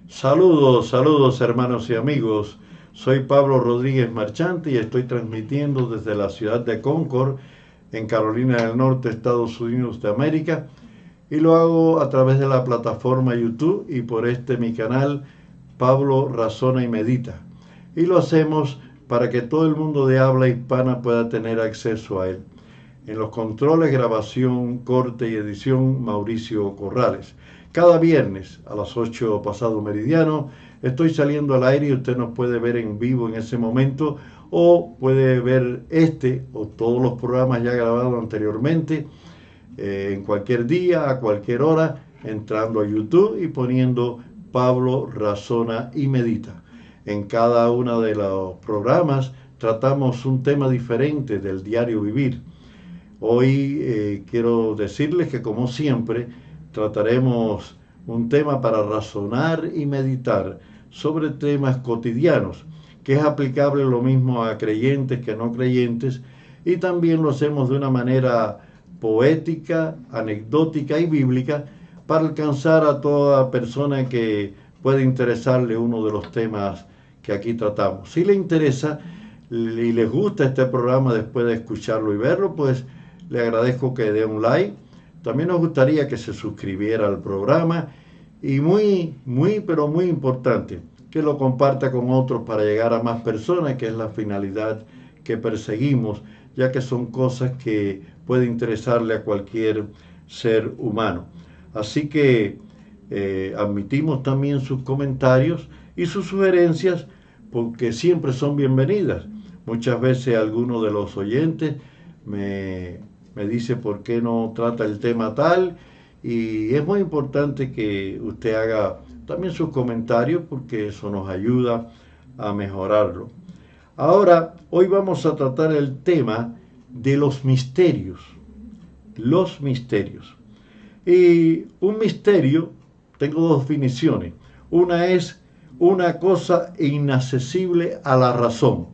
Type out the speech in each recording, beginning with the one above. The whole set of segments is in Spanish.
Saludos, saludos hermanos y amigos. Soy Pablo Rodríguez Marchante y estoy transmitiendo desde la ciudad de Concord, en Carolina del Norte, Estados Unidos de América. Y lo hago a través de la plataforma YouTube y por mi canal Pablo Razona y Medita. Y lo hacemos para que todo el mundo de habla hispana pueda tener acceso a él. En los controles, grabación, corte y edición, Mauricio Corrales. Cada viernes a las 8 pasado meridiano estoy saliendo al aire y usted nos puede ver en vivo en ese momento o puede ver o todos los programas ya grabados anteriormente en cualquier día, a cualquier hora, entrando a YouTube y poniendo Pablo Razona y Medita. En cada uno de los programas tratamos un tema diferente del diario vivir. Hoy quiero decirles que como siempre trataremos un tema para razonar y meditar sobre temas cotidianos, que es aplicable lo mismo a creyentes que no creyentes, y también lo hacemos de una manera poética, anecdótica y bíblica para alcanzar a toda persona que puede interesarle uno de los temas que aquí tratamos. Si le interesa y les gusta este programa después de escucharlo y verlo, pues le agradezco que dé un like. También nos gustaría que se suscribiera al programa y pero muy importante, que lo comparta con otros para llegar a más personas, que es la finalidad que perseguimos, ya que son cosas que pueden interesarle a cualquier ser humano. Así que admitimos también sus comentarios y sus sugerencias, porque siempre son bienvenidas. Muchas veces alguno de los oyentes me dice por qué no trata el tema tal, y es muy importante que usted haga también sus comentarios porque eso nos ayuda a mejorarlo. Ahora, hoy vamos a tratar el tema de los misterios. Los misterios. Y un misterio, tengo dos definiciones. Una es una cosa inaccesible a la razón.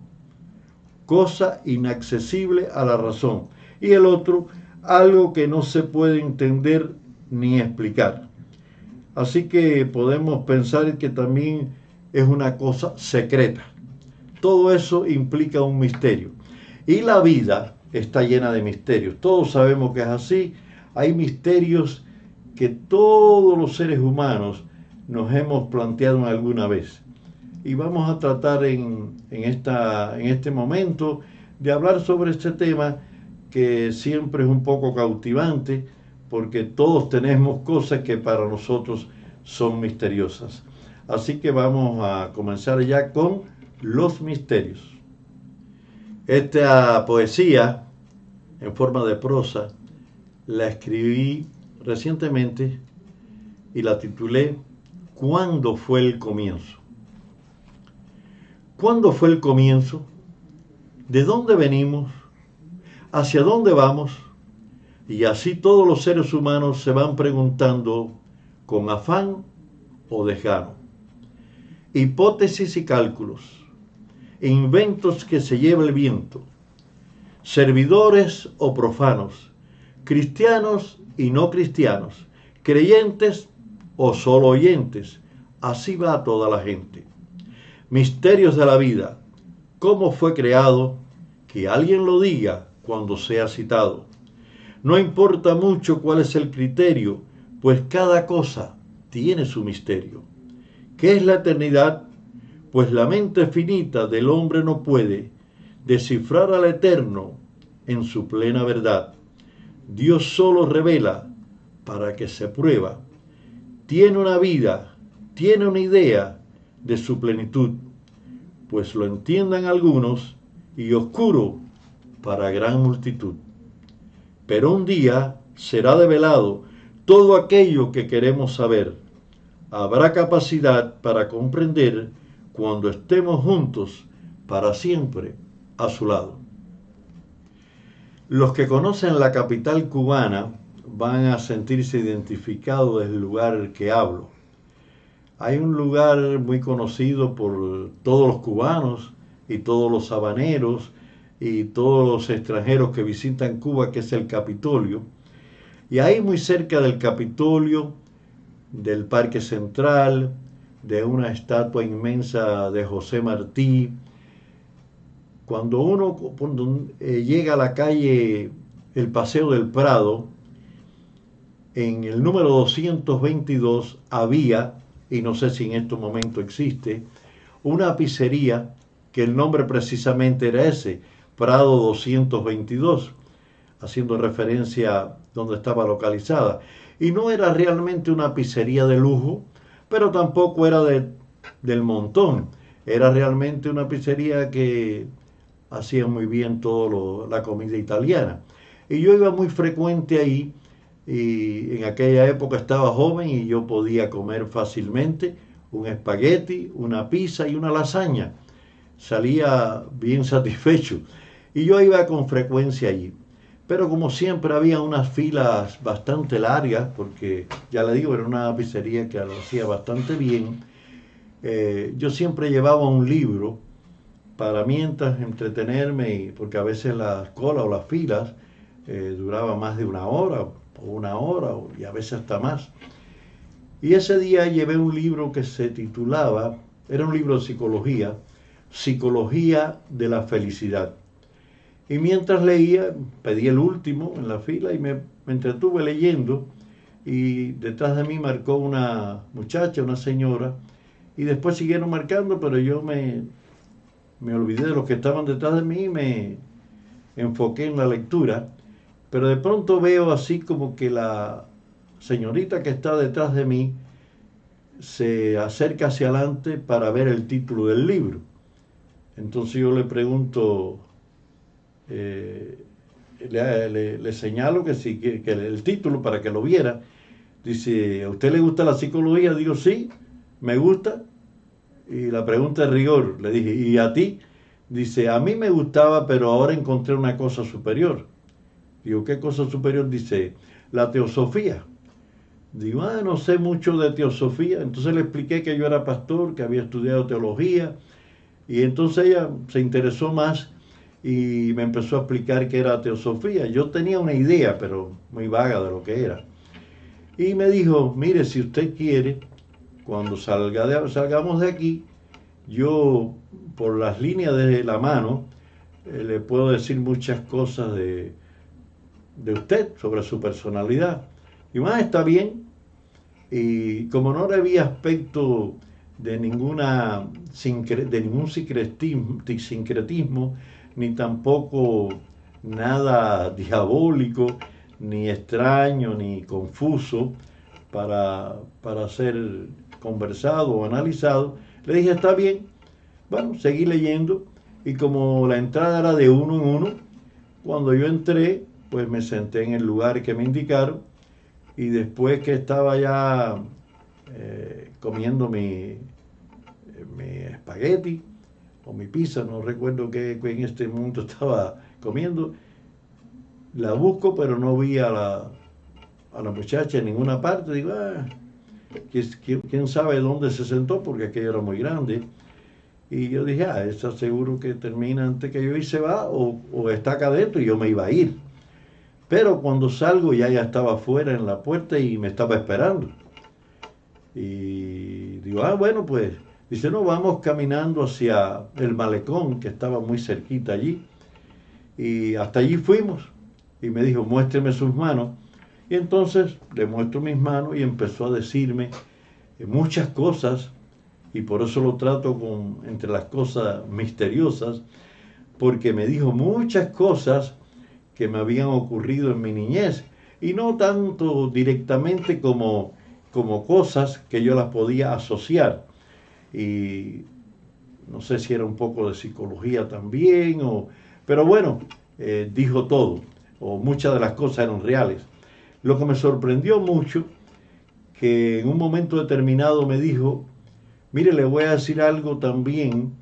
Cosa inaccesible a la razón. Y el otro, algo que no se puede entender ni explicar. Así que podemos pensar que también es una cosa secreta. Todo eso implica un misterio. Y la vida está llena de misterios. Todos sabemos que es así. Hay misterios que todos los seres humanos nos hemos planteado alguna vez. Y vamos a tratar en este momento de hablar sobre este tema, que siempre es un poco cautivante, porque todos tenemos cosas que para nosotros son misteriosas. Así que vamos a comenzar ya con los misterios. Esta poesía, en forma de prosa, la escribí recientemente y la titulé ¿Cuándo fue el comienzo? ¿Cuándo fue el comienzo? ¿De dónde venimos? ¿Hacia dónde vamos? Y así todos los seres humanos se van preguntando con afán o desgano. Hipótesis y cálculos, inventos que se lleva el viento, servidores o profanos, cristianos y no cristianos, creyentes o solo oyentes, así va toda la gente. Misterios de la vida, cómo fue creado, que alguien lo diga cuando sea citado. No importa mucho cuál es el criterio, pues cada cosa tiene su misterio. ¿Qué es la eternidad? Pues la mente finita del hombre no puede descifrar al eterno en su plena verdad. Dios solo revela para que se prueba. Tiene una vida, tiene una idea de su plenitud, pues lo entiendan algunos y oscuro para gran multitud. Pero un día será develado todo aquello que queremos saber. Habrá capacidad para comprender cuando estemos juntos para siempre a su lado. Los que conocen la capital cubana van a sentirse identificados del lugar que hablo. Hay un lugar muy conocido por todos los cubanos y todos los habaneros y todos los extranjeros que visitan Cuba, que es el Capitolio. Y ahí muy cerca del Capitolio, del Parque Central, de una estatua inmensa de José Martí. Cuando llega a la calle el Paseo del Prado, en el número 222 había, y no sé si en este momento existe, una pizzería que el nombre precisamente era ese, Prado 222, haciendo referencia a donde estaba localizada. Y no era realmente una pizzería de lujo, pero tampoco era del montón. Era realmente una pizzería que hacía muy bien toda la comida italiana. Y yo iba muy frecuente ahí, y en aquella época estaba joven y yo podía comer fácilmente un espagueti, una pizza y una lasaña. Salía bien satisfecho. Y yo iba con frecuencia allí. Pero como siempre había unas filas bastante largas, porque ya le digo, era una pizzería que lo hacía bastante bien. Yo siempre llevaba un libro para mientras entretenerme, porque a veces las colas o las filas duraba más de una hora y a veces hasta más. Y ese día llevé un libro que se titulaba, era un libro de psicología, Psicología de la Felicidad. Y mientras leía, pedí el último en la fila y me entretuve leyendo, y detrás de mí marcó una muchacha, una señora, y después siguieron marcando, pero yo me olvidé de los que estaban detrás de mí y me enfoqué en la lectura. Pero de pronto veo así como que la señorita que está detrás de mí se acerca hacia adelante para ver el título del libro. Entonces yo le pregunto, le señalo que sí, que el título para que lo viera. Dice, ¿a usted le gusta la psicología? Digo, sí, me gusta. Y la pregunta de rigor, le dije, ¿y a ti? Dice, a mí me gustaba, pero ahora encontré una cosa superior. Digo, ¿qué cosa superior? Dice, la teosofía. Digo, no sé mucho de teosofía. Entonces le expliqué que yo era pastor, que había estudiado teología. Y entonces ella se interesó más y me empezó a explicar qué era teosofía. Yo tenía una idea, pero muy vaga de lo que era. Y me dijo, mire, si usted quiere, cuando salgamos de aquí, yo por las líneas de la mano le puedo decir muchas cosas de usted, sobre su personalidad. Y más está bien. Y como no le vi aspecto de ningún sincretismo, ni tampoco nada diabólico, ni extraño, ni confuso para ser conversado o analizado, le dije, está bien. Bueno, seguí leyendo, y como la entrada era de uno en uno, cuando yo entré, pues me senté en el lugar que me indicaron, y después que estaba ya comiendo mi espagueti o mi pizza, no recuerdo qué en este momento estaba comiendo, la busco, pero no vi a la muchacha en ninguna parte. Digo, quién sabe dónde se sentó, porque aquello era muy grande. Y yo dije, esa seguro que termina antes que yo y se va, o está acá adentro, y yo me iba a ir. Pero cuando salgo ya estaba afuera en la puerta y me estaba esperando. Y digo, bueno, pues, dice, no, vamos caminando hacia el malecón, que estaba muy cerquita allí. Y hasta allí fuimos. Y me dijo, muéstreme sus manos. Y entonces le muestro mis manos y empezó a decirme muchas cosas, y por eso lo trato entre las cosas misteriosas, porque me dijo muchas cosas que me habían ocurrido en mi niñez, y no tanto directamente como cosas que yo las podía asociar. Y no sé si era un poco de psicología también, pero bueno, dijo todo, o muchas de las cosas eran reales. Lo que me sorprendió mucho, que en un momento determinado me dijo, mire, le voy a decir algo también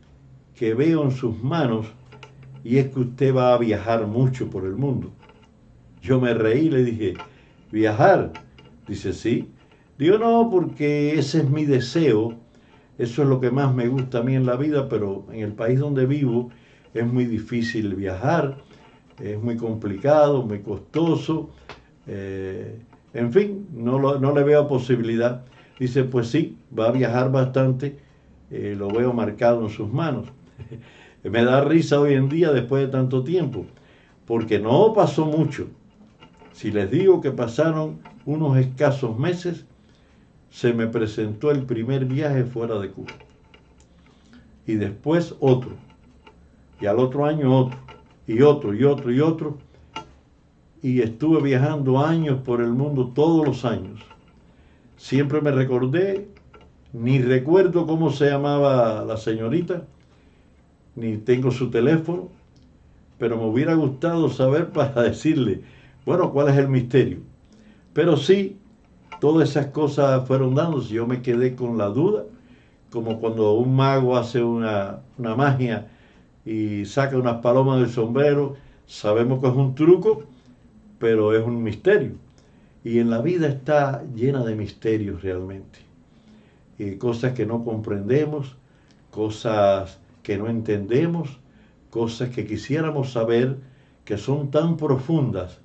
que veo en sus manos, y es que usted va a viajar mucho por el mundo. Yo me reí y le dije, ¿viajar? Dice, sí. Digo, no, porque ese es mi deseo, eso es lo que más me gusta a mí en la vida, pero en el país donde vivo es muy difícil viajar, es muy complicado, muy costoso, en fin, no le veo posibilidad. Dice, pues sí, va a viajar bastante, lo veo marcado en sus manos. Me da risa hoy en día después de tanto tiempo, porque no pasó mucho. Si les digo que pasaron unos escasos meses, se me presentó el primer viaje fuera de Cuba. Y después otro. Y al otro año otro. Y otro, y otro, y otro. Y estuve viajando años por el mundo, todos los años. Siempre me recordé, ni recuerdo cómo se llamaba la señorita, ni tengo su teléfono, pero me hubiera gustado saber para decirle, bueno, ¿cuál es el misterio? Pero sí, todas esas cosas fueron dándose. Yo me quedé con la duda, como cuando un mago hace una magia y saca unas palomas del sombrero. Sabemos que es un truco, pero es un misterio. Y en la vida está llena de misterios realmente. Cosas que no comprendemos, cosas que no entendemos, cosas que quisiéramos saber, que son tan profundas,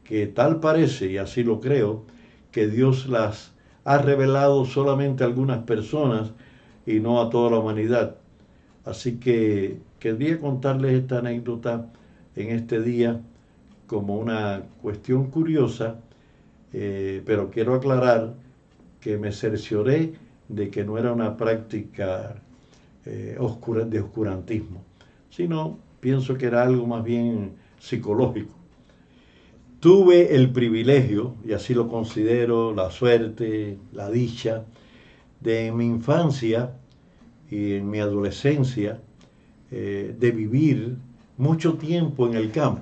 que tal parece, y así lo creo, que Dios las ha revelado solamente a algunas personas y no a toda la humanidad. Así que quería contarles esta anécdota en este día como una cuestión curiosa, pero quiero aclarar que me cercioré de que no era una práctica de oscurantismo, sino pienso que era algo más bien psicológico. Tuve el privilegio, y así lo considero, la suerte, la dicha, de en mi infancia y en mi adolescencia, de vivir mucho tiempo en el campo.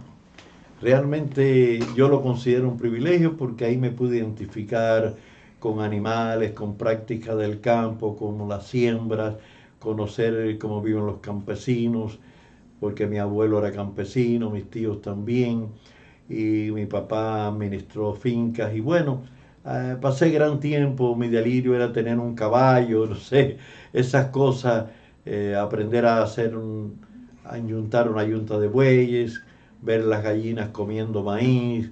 Realmente yo lo considero un privilegio porque ahí me pude identificar con animales, con prácticas del campo, como las siembras, conocer cómo viven los campesinos, porque mi abuelo era campesino, mis tíos también, y mi papá administró fincas, y bueno, pasé gran tiempo, mi delirio era tener un caballo, no sé, esas cosas, aprender a a enyuntar una yunta de bueyes, ver las gallinas comiendo maíz,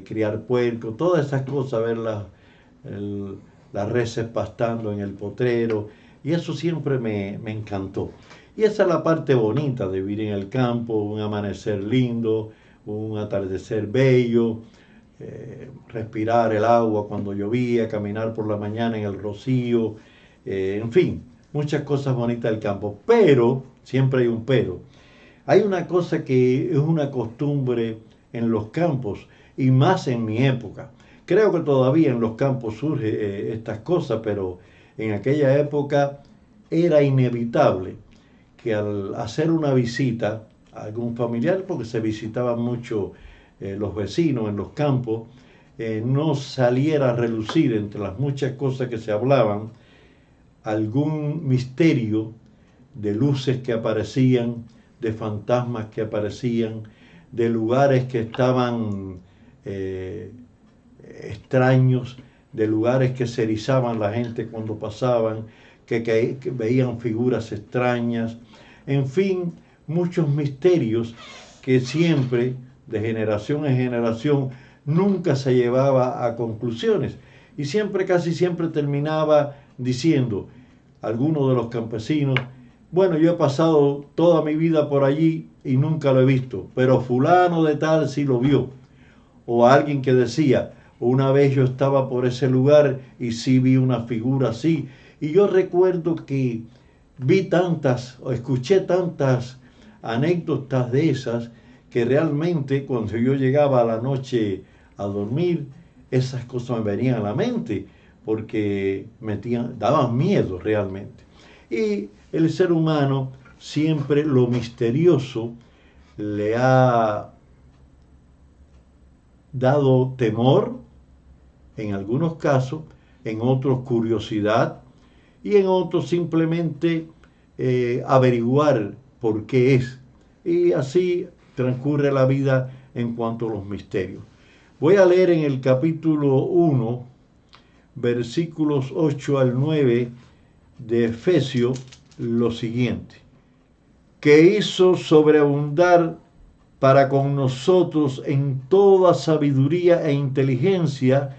criar puercos, todas esas cosas, ver las reses pastando en el potrero, y eso siempre me encantó. Y esa es la parte bonita de vivir en el campo, un amanecer lindo, un atardecer bello, respirar el agua cuando llovía, caminar por la mañana en el rocío, en fin, muchas cosas bonitas del campo. Pero, siempre hay un pero, hay una cosa que es una costumbre en los campos y más en mi época. Creo que todavía en los campos surge estas cosas, pero en aquella época era inevitable que al hacer una visita a algún familiar, porque se visitaban mucho los vecinos en los campos, no saliera a relucir entre las muchas cosas que se hablaban algún misterio de luces que aparecían, de fantasmas que aparecían, de lugares que estaban extraños, de lugares que se erizaban la gente cuando pasaban, que veían figuras extrañas, en fin, muchos misterios que siempre, de generación en generación, nunca se llevaba a conclusiones. Y siempre, casi siempre terminaba diciendo alguno de los campesinos, bueno, yo he pasado toda mi vida por allí y nunca lo he visto, pero fulano de tal sí lo vio. O alguien que decía, una vez yo estaba por ese lugar y sí vi una figura así. Y yo recuerdo que vi tantas, o escuché tantas anécdotas de esas, que realmente cuando yo llegaba a la noche a dormir, esas cosas me venían a la mente, porque daban miedo realmente. Y el ser humano siempre lo misterioso le ha dado temor, en algunos casos, en otros curiosidad y en otros simplemente averiguar por qué es. Y así transcurre la vida en cuanto a los misterios. Voy a leer en el capítulo 1, versículos 8 al 9 de Efesios lo siguiente: que hizo sobreabundar para con nosotros en toda sabiduría e inteligencia,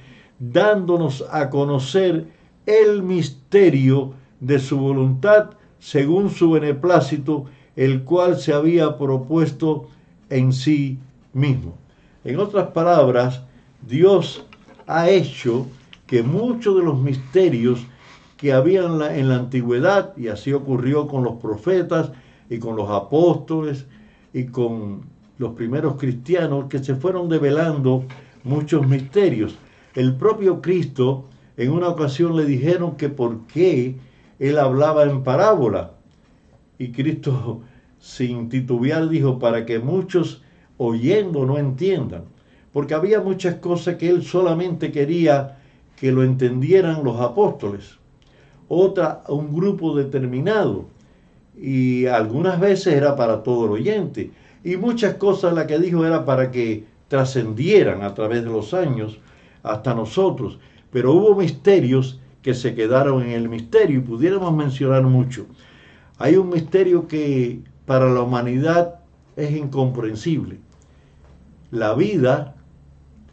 dándonos a conocer el misterio de su voluntad según su beneplácito, el cual se había propuesto en sí mismo. En otras palabras, Dios ha hecho que muchos de los misterios que había en la antigüedad, y así ocurrió con los profetas y con los apóstoles y con los primeros cristianos, que se fueron develando muchos misterios. El propio Cristo, en una ocasión le dijeron que por qué él hablaba en parábola. Y Cristo, sin titubear, dijo, para que muchos oyendo no entiendan. Porque había muchas cosas que él solamente quería que lo entendieran los apóstoles. Otra, un grupo determinado. Y algunas veces era para todo el oyente. Y muchas cosas las que dijo era para que trascendieran a través de los años hasta nosotros. Pero hubo misterios que se quedaron en el misterio y pudiéramos mencionar mucho. Hay un misterio que para la humanidad es incomprensible. La vida,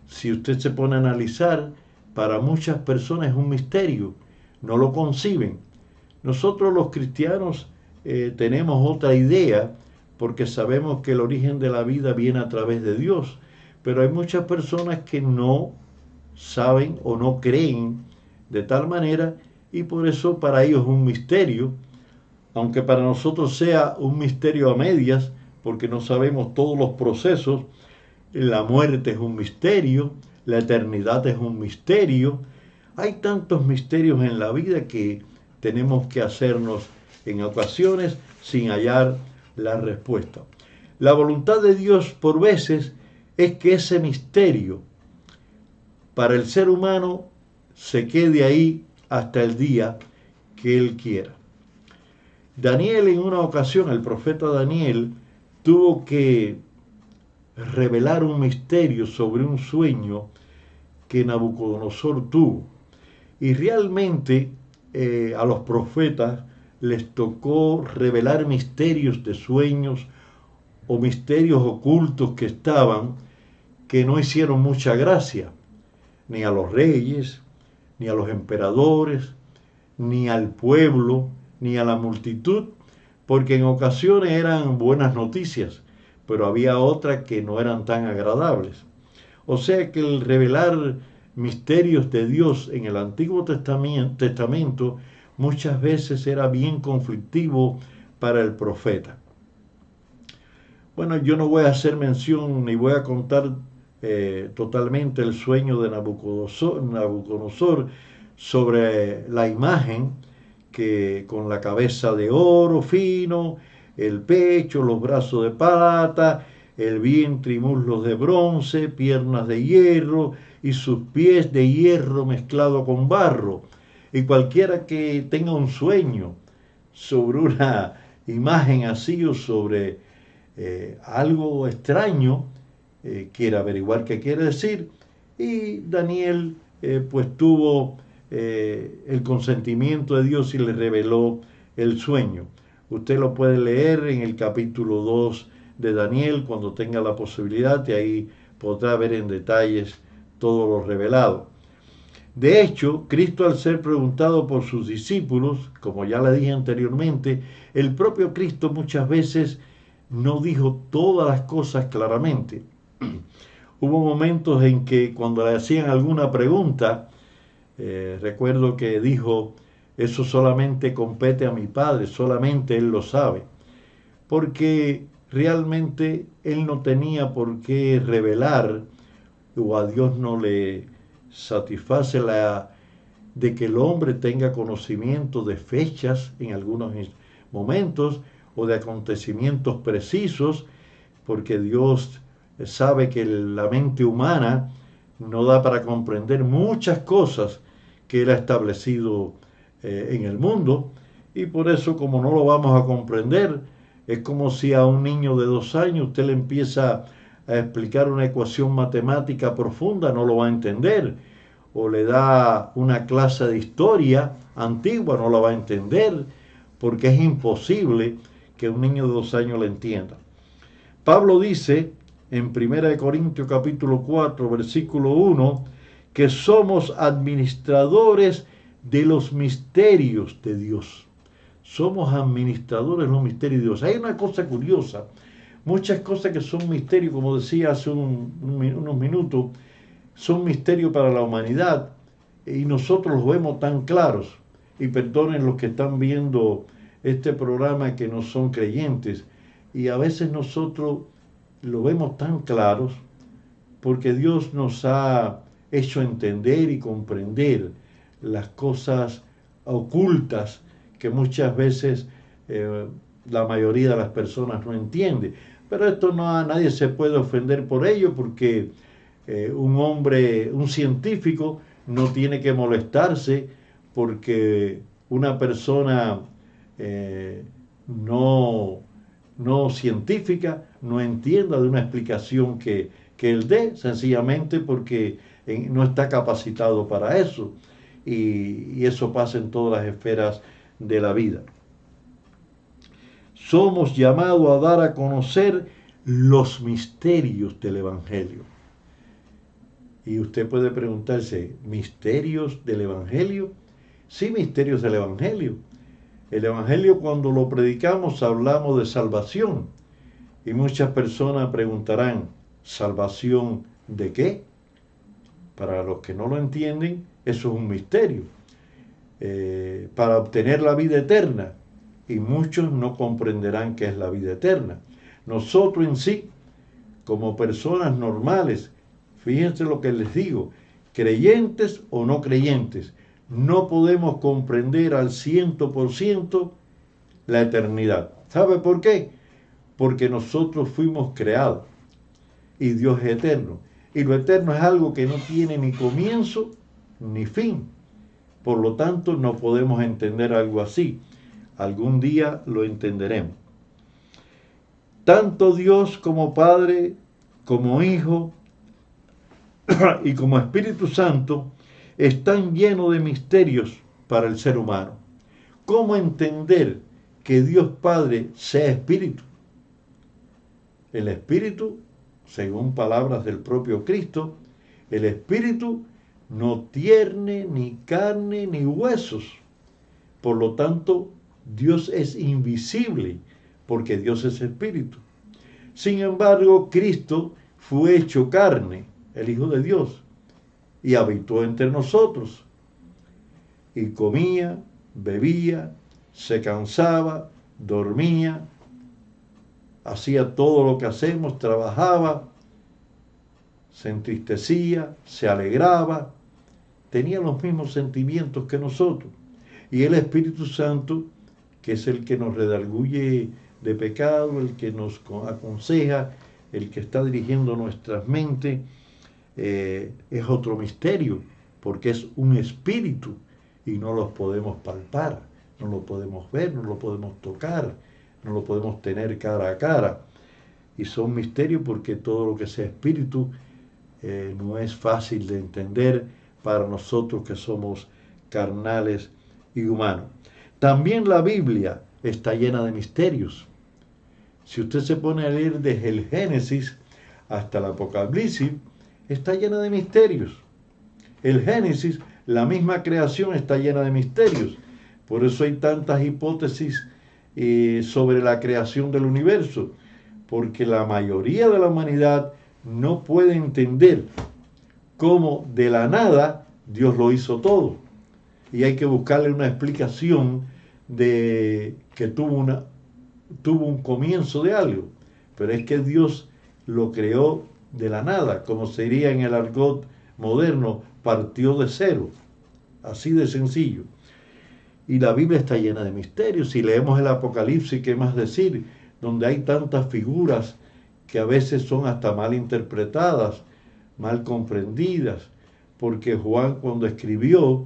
si usted se pone a analizar, para muchas personas es un misterio. No lo conciben. Nosotros los cristianos tenemos otra idea porque sabemos que el origen de la vida viene a través de Dios. Pero hay muchas personas que no saben o no creen de tal manera y por eso para ellos es un misterio, aunque para nosotros sea un misterio a medias, porque no sabemos todos los procesos. La muerte es un misterio, la eternidad es un misterio. Hay tantos misterios en la vida que tenemos que hacernos en ocasiones sin hallar la respuesta. La voluntad de Dios por veces es que ese misterio para el ser humano se quede ahí hasta el día que Él quiera. Daniel, en una ocasión, el profeta Daniel tuvo que revelar un misterio sobre un sueño que Nabucodonosor tuvo. Y realmente a los profetas les tocó revelar misterios de sueños o misterios ocultos que estaban, que no hicieron mucha gracia, ni a los reyes, ni a los emperadores, ni al pueblo, ni a la multitud, porque en ocasiones eran buenas noticias, pero había otras que no eran tan agradables. O sea que el revelar misterios de Dios en el Antiguo Testamento muchas veces era bien conflictivo para el profeta. Bueno, yo no voy a hacer mención ni voy a contar totalmente el sueño de Nabucodonosor sobre la imagen que con la cabeza de oro fino, el pecho, los brazos de plata, el vientre y muslos de bronce, piernas de hierro y sus pies de hierro mezclado con barro. Y cualquiera que tenga un sueño sobre una imagen así o sobre algo extraño, quiere averiguar qué quiere decir. Y Daniel pues tuvo el consentimiento de Dios y le reveló el sueño. Usted lo puede leer en el capítulo 2 de Daniel cuando tenga la posibilidad y ahí podrá ver en detalles todo lo revelado. De hecho, Cristo, al ser preguntado por sus discípulos, como ya le dije anteriormente, el propio Cristo muchas veces no dijo todas las cosas claramente. Hubo momentos en que cuando le hacían alguna pregunta, recuerdo que dijo, eso solamente compete a mi Padre, solamente Él lo sabe. Porque realmente Él no tenía por qué revelar, o a Dios no le satisface de que el hombre tenga conocimiento de fechas en algunos momentos o de acontecimientos precisos, porque Dios sabe que la mente humana no da para comprender muchas cosas que Él ha establecido en el mundo, y por eso, como no lo vamos a comprender, es como si a un niño de 2 años usted le empieza a explicar una ecuación matemática profunda, no lo va a entender, o le da una clase de historia antigua, no la va a entender, porque es imposible que un niño de 2 años la entienda. Pablo dice en 1 Corintios capítulo 4, versículo 1, que somos administradores de los misterios de Dios. Somos administradores de los misterios de Dios. Hay una cosa curiosa, muchas cosas que son misterios, como decía hace unos minutos, son misterios para la humanidad y nosotros los vemos tan claros. Y perdonen los que están viendo este programa que no son creyentes, y a veces nosotros lo vemos tan claros porque Dios nos ha hecho entender y comprender las cosas ocultas que muchas veces la mayoría de las personas no entiende. Pero esto nadie se puede ofender por ello, porque un hombre, un científico, no tiene que molestarse porque una persona no científica no entienda de una explicación que él dé, sencillamente porque no está capacitado para eso. Y eso pasa en todas las esferas de la vida. Somos llamados a dar a conocer los misterios del Evangelio. Y usted puede preguntarse, ¿misterios del Evangelio? Sí, misterios del Evangelio. El Evangelio, cuando lo predicamos, hablamos de salvación. Y muchas personas preguntarán, ¿salvación de qué? Para los que no lo entienden, eso es un misterio. Para obtener la vida eterna. Y muchos no comprenderán qué es la vida eterna. Nosotros en sí, como personas normales, fíjense lo que les digo, creyentes o no creyentes, no podemos comprender al 100% la eternidad. ¿Sabe por qué? Porque nosotros fuimos creados y Dios es eterno. Y lo eterno es algo que no tiene ni comienzo ni fin. Por lo tanto, no podemos entender algo así. Algún día lo entenderemos. Tanto Dios como Padre, como Hijo y como Espíritu Santo están llenos de misterios para el ser humano. ¿Cómo entender que Dios Padre sea Espíritu? El Espíritu, según palabras del propio Cristo, el Espíritu no tiene ni carne ni huesos. Por lo tanto, Dios es invisible, porque Dios es Espíritu. Sin embargo, Cristo fue hecho carne, el Hijo de Dios, y habitó entre nosotros. Y comía, bebía, se cansaba, dormía, hacía todo lo que hacemos, trabajaba, se entristecía, se alegraba, tenía los mismos sentimientos que nosotros. Y el Espíritu Santo, que es el que nos redarguye de pecado, el que nos aconseja, el que está dirigiendo nuestras mentes, es otro misterio, porque es un espíritu y no los podemos palpar, no lo podemos ver, no lo podemos tocar, no lo podemos tener cara a cara. Y son misterios porque todo lo que sea espíritu no es fácil de entender para nosotros que somos carnales y humanos. También la Biblia está llena de misterios. Si usted se pone a leer desde el Génesis hasta el Apocalipsis, está llena de misterios. El Génesis, la misma creación, está llena de misterios. Por eso hay tantas hipótesis sobre la creación del universo, porque la mayoría de la humanidad no puede entender cómo de la nada Dios lo hizo todo. Y hay que buscarle una explicación de que tuvo un comienzo de algo. Pero es que Dios lo creó de la nada, como sería en el argot moderno, partió de cero. Así de sencillo. Y la Biblia está llena de misterios. Si leemos el Apocalipsis, ¿qué más decir? Donde hay tantas figuras que a veces son hasta mal interpretadas, mal comprendidas, porque Juan, cuando escribió,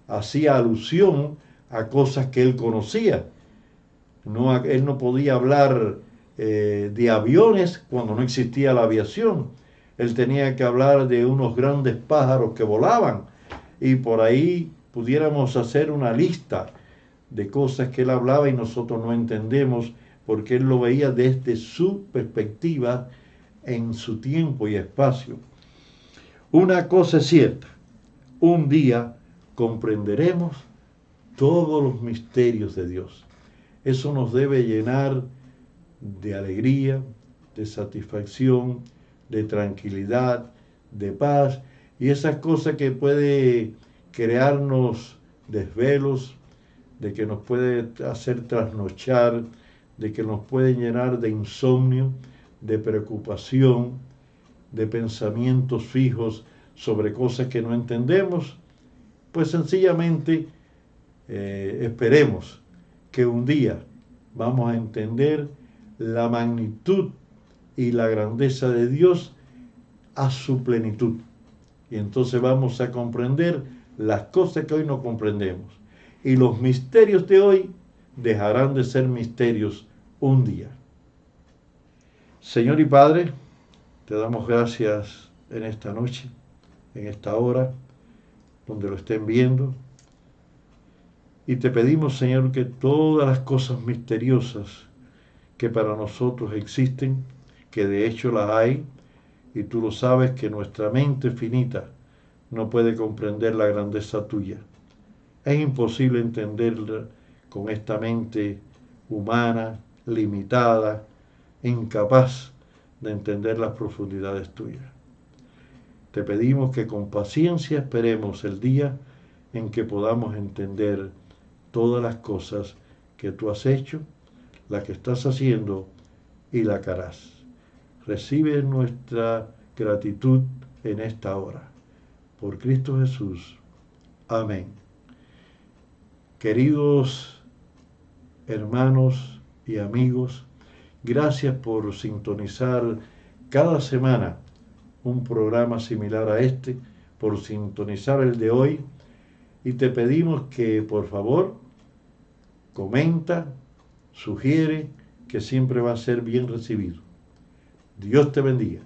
hacía alusión a cosas que él conocía. Él no podía hablar de aviones cuando no existía la aviación. Él tenía que hablar de unos grandes pájaros que volaban, y por ahí pudiéramos hacer una lista de cosas que él hablaba y nosotros no entendemos, porque él lo veía desde su perspectiva en su tiempo y espacio. Una cosa es cierta, un día comprenderemos todos los misterios de Dios. Eso nos debe llenar de alegría, de satisfacción, de tranquilidad, de paz, y esas cosas que puede crearnos desvelos, de que nos puede hacer trasnochar, de que nos puede llenar de insomnio, de preocupación, de pensamientos fijos sobre cosas que no entendemos, pues sencillamente esperemos que un día vamos a entender la magnitud y la grandeza de Dios a su plenitud. Y entonces vamos a comprender las cosas que hoy no comprendemos. Y los misterios de hoy dejarán de ser misterios un día. Señor y Padre, te damos gracias en esta noche, en esta hora, donde lo estén viendo. Y te pedimos, Señor, que todas las cosas misteriosas que para nosotros existen, que de hecho las hay, y tú lo sabes que nuestra mente finita no puede comprender la grandeza tuya. Es imposible entenderla con esta mente humana, limitada, incapaz de entender las profundidades tuyas. Te pedimos que con paciencia esperemos el día en que podamos entender todas las cosas que tú has hecho, la que estás haciendo y la que harás. Recibe nuestra gratitud en esta hora. Por Cristo Jesús. Amén. Queridos hermanos y amigos, gracias por sintonizar cada semana un programa similar a este, por sintonizar el de hoy, y te pedimos que por favor comenta, sugiere, que siempre va a ser bien recibido. Dios te bendiga.